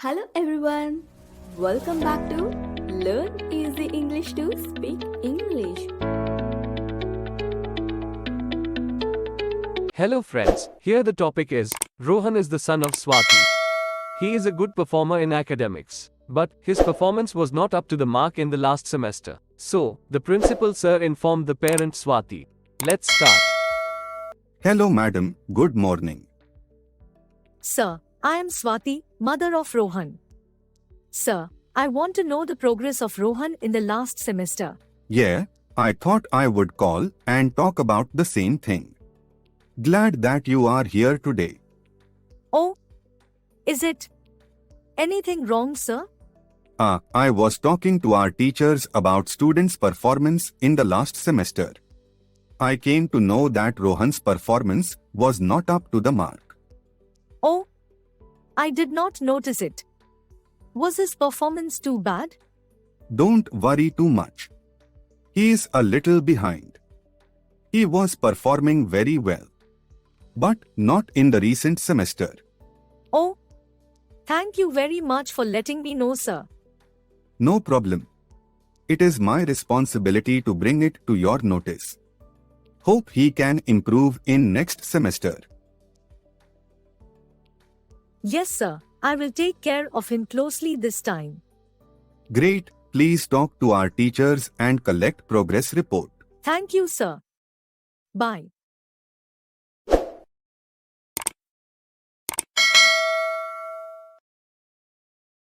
Hello everyone, welcome back to Learn Easy English to Speak English. Hello friends, here the topic is, Rohan is the son of Swati. He is a good performer in academics, but his performance was not up to the mark in the last semester. So, the principal sir informed the parent Swati. Let's start. Hello madam, good morning. Sir, I am Swati, mother of Rohan. Sir, I want to know the progress of Rohan in the last semester. Yeah, I thought I would call and talk about the same thing. Glad that you are here today. Oh, is it anything wrong, sir? I was talking to our teachers about students' performance in the last semester. I came to know that Rohan's performance was not up to the mark. Oh, I did not notice it. Was his performance too bad? Don't worry too much. He is a little behind. He was performing very well, but not in the recent semester. Oh, thank you very much for letting me know, sir. No problem. It is my responsibility to bring it to your notice. Hope he can improve in next semester. Yes, sir. I will take care of him closely this time. Great, please talk to our teachers and collect progress report. Thank you, sir. Bye.